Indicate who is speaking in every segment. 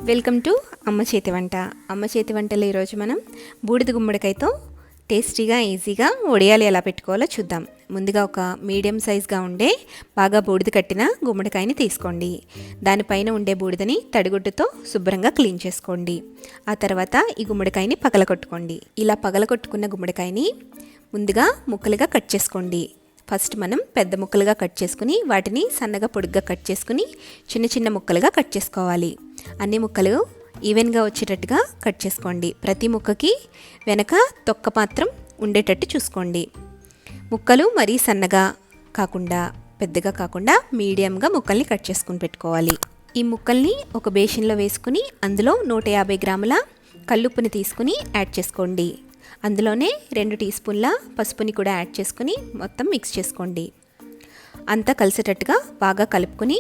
Speaker 1: Welcome to అమ్మ చేతి వంట. అమ్మ చేతి వంటలో ఈరోజు మనం బూడిద గుమ్మడికాయతో టేస్టీగా ఈజీగా వడియాలు ఎలా పెట్టుకోవాలో చూద్దాం. ముందుగా ఒక మీడియం సైజ్గా ఉండే బాగా బూడిద కట్టిన గుమ్మడికాయని తీసుకోండి. దానిపైన ఉండే బూడిదని తడిగుడ్డుతో శుభ్రంగా క్లీన్ చేసుకోండి. ఆ తర్వాత ఈ గుమ్మడికాయని పగలగొట్టుకోండి. ఇలా పగలగొట్టుకున్న గుమ్మడికాయని ముందుగా ముక్కలుగా కట్ చేసుకోండి. ఫస్ట్ మనం పెద్ద ముక్కలుగా కట్ చేసుకుని వాటిని సన్నగా పొడుగ్గా కట్ చేసుకుని చిన్న చిన్న ముక్కలుగా కట్ చేసుకోవాలి. అన్ని ముక్కలు ఈవెన్గా వచ్చేటట్టుగా కట్ చేసుకోండి. ప్రతి ముక్కకి వెనక తొక్క మాత్రం ఉండేటట్టు చూసుకోండి. ముక్కలు మరీ సన్నగా కాకుండా పెద్దగా కాకుండా మీడియంగా ముక్కల్ని కట్ చేసుకుని పెట్టుకోవాలి. ఈ ముక్కల్ని ఒక బేసిన్లో వేసుకుని అందులో 150 గ్రాముల కల్లుప్పుని తీసుకుని యాడ్ చేసుకోండి. అందులోనే 2 టీ స్పూన్ల పసుపుని కూడా యాడ్ చేసుకుని మొత్తం మిక్స్ చేసుకోండి. అంతా కలిసేటట్టుగా బాగా కలుపుకొని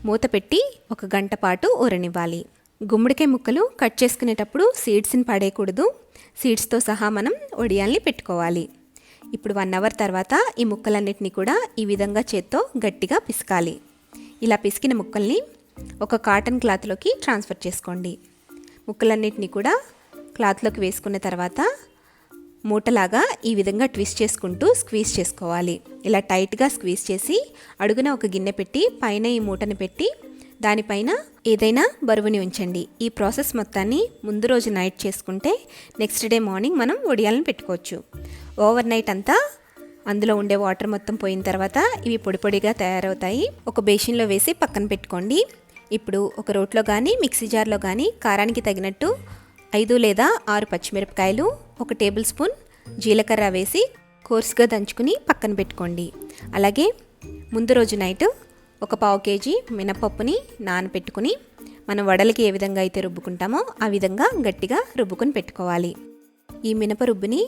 Speaker 1: మూత పెట్టి 1 గంట పాటు ఊరనివ్వాలి. గుమ్మడికాయ ముక్కలు కట్ చేసుకునేటప్పుడు సీడ్స్ని పడేయకూడదు. సీడ్స్తో సహా మనం వడియాల్ని పెట్టుకోవాలి. ఇప్పుడు 1 అవర్ తర్వాత ఈ ముక్కలన్నిటినీ కూడా ఈ విధంగా చేత్తో గట్టిగా పిసకాలి. ఇలా పిసికిన ముక్కల్ని ఒక కాటన్ క్లాత్లోకి ట్రాన్స్ఫర్ చేసుకోండి. ముక్కలన్నిటినీ కూడా క్లాత్లోకి వేసుకున్న తర్వాత మూటలాగా ఈ విధంగా ట్విస్ట్ చేసుకుంటూ స్క్వీజ్ చేసుకోవాలి. ఇలా టైట్గా స్క్వీజ్ చేసి అడుగున ఒక గిన్నె పెట్టి పైన ఈ మూటను పెట్టి దానిపైన ఏదైనా బరువుని ఉంచండి. ఈ ప్రాసెస్ మొత్తాన్ని ముందు రోజు నైట్ చేసుకుంటే నెక్స్ట్ డే మార్నింగ్ మనం వడియాలను పెట్టుకోవచ్చు. ఓవర్ నైట్ అంతా అందులో ఉండే వాటర్ మొత్తం పోయిన తర్వాత ఇవి పొడి పొడిగా తయారవుతాయి. ఒక బేసిన్లో వేసి పక్కన పెట్టుకోండి. ఇప్పుడు ఒక రోట్లో కానీ మిక్సీ జార్లో కానీ కారానికి తగినట్టు 5 లేదా 6 పచ్చిమిరపకాయలు, 1 టేబుల్ స్పూన్ జీలకర్ర వేసి కోర్సుగా దంచుకుని పక్కన పెట్టుకోండి. అలాగే ముందు రోజు నైట్ ఒక 1/2 కేజీ మినపప్పుని నానపెట్టుకుని మనం వడలకి ఏ విధంగా అయితే రుబ్బుకుంటామో ఆ విధంగా గట్టిగా రుబ్బుకొని పెట్టుకోవాలి. ఈ మినప రుబ్బుని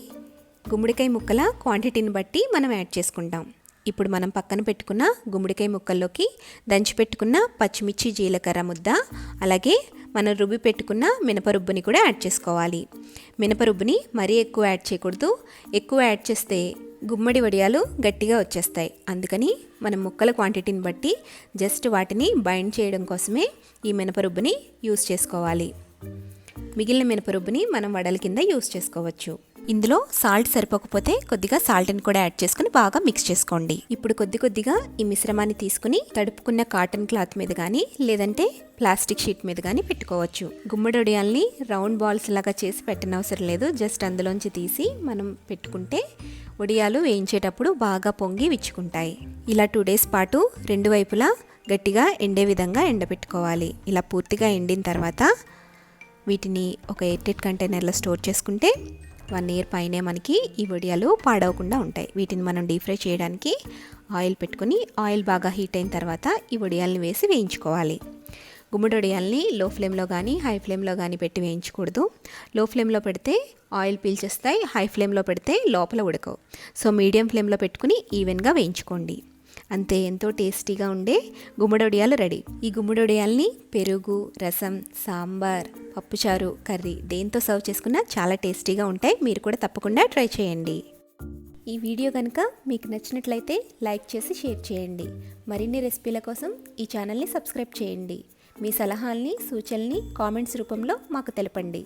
Speaker 1: గుమ్మడికాయ ముక్కల క్వాంటిటీని బట్టి మనం యాడ్ చేసుకుంటాం. ఇప్పుడు మనం పక్కన పెట్టుకున్న గుమ్మడికాయ ముక్కల్లోకి దంచి పెట్టుకున్న పచ్చిమిర్చి జీలకర్ర ముద్ద, అలాగే మనం రుబ్బి పెట్టుకున్న మినపరుబ్బుని కూడా యాడ్ చేసుకోవాలి. మినపరుబ్బుని మరీ ఎక్కువ యాడ్ చేయకూడదు. ఎక్కువ యాడ్ చేస్తే గుమ్మడి వడియాలు గట్టిగా వచ్చేస్తాయి. అందుకని మనం ముక్కల క్వాంటిటీని బట్టి జస్ట్ వాటిని బైండ్ చేయడం కోసమే ఈ మినపరుబ్బుని యూస్ చేసుకోవాలి. మిగిలిన మినపరుబ్బుని మనం వడల కింద యూస్ చేసుకోవచ్చు. ఇందులో సాల్ట్ సరిపోకపోతే కొద్దిగా సాల్ట్ని కూడా యాడ్ చేసుకుని బాగా మిక్స్ చేసుకోండి. ఇప్పుడు కొద్దిగా ఈ మిశ్రమాన్ని తీసుకుని తడుపుకున్న కాటన్ క్లాత్ మీద కానీ లేదంటే ప్లాస్టిక్ షీట్ మీద కానీ పెట్టుకోవచ్చు. గుమ్మడి వడియాల్ని రౌండ్ బాల్స్ లాగా చేసి పెట్టనవసరం లేదు. జస్ట్ అందులోంచి తీసి మనం పెట్టుకుంటే వడియాలు వేయించేటప్పుడు బాగా పొంగి విచ్చుకుంటాయి. ఇలా 2 డేస్ పాటు 2 వైపులా గట్టిగా ఎండే విధంగా ఎండబెట్టుకోవాలి. ఇలా పూర్తిగా ఎండిన తర్వాత వీటిని ఒక ఎయిర్టైట్ కంటైనర్లో స్టోర్ చేసుకుంటే 1 ఇయర్ పైనే మనకి ఈ వడియాలు పాడవకుండా ఉంటాయి. వీటిని మనం డీప్ ఫ్రై చేయడానికి ఆయిల్ పెట్టుకుని ఆయిల్ బాగా హీట్ అయిన తర్వాత ఈ వడియాల్ని వేసి వేయించుకోవాలి. గుమ్మడి వడియాల్ని లో ఫ్లేమ్లో కానీ హై ఫ్లేమ్లో కానీ పెట్టి వేయించకూడదు. లో ఫ్లేమ్లో పెడితే ఆయిల్ పీల్చేస్తాయి, హై ఫ్లేమ్లో పెడితే లోపల ఉడకవు. సో మీడియం ఫ్లేమ్లో పెట్టుకుని ఈవెన్గా వేయించుకోండి. అంతే, ఎంతో టేస్టీగా ఉండే గుమ్మడి వడియాలు రెడీ. ఈ గుమ్మడి వడియాల్ని పెరుగు, రసం, సాంబార్, పప్పుచారు, కర్రీ దేంతో సర్వ్ చేసుకున్నా చాలా టేస్టీగా ఉంటాయి. మీరు కూడా తప్పకుండా ట్రై చేయండి. ఈ వీడియో కనుక మీకు నచ్చినట్లయితే లైక్ చేసి షేర్ చేయండి. మరిన్ని రెసిపీల కోసం ఈ ఛానల్ని సబ్స్క్రైబ్ చేయండి. మీ సలహాల్ని సూచనల్ని కామెంట్స్ రూపంలో మాకు తెలపండి.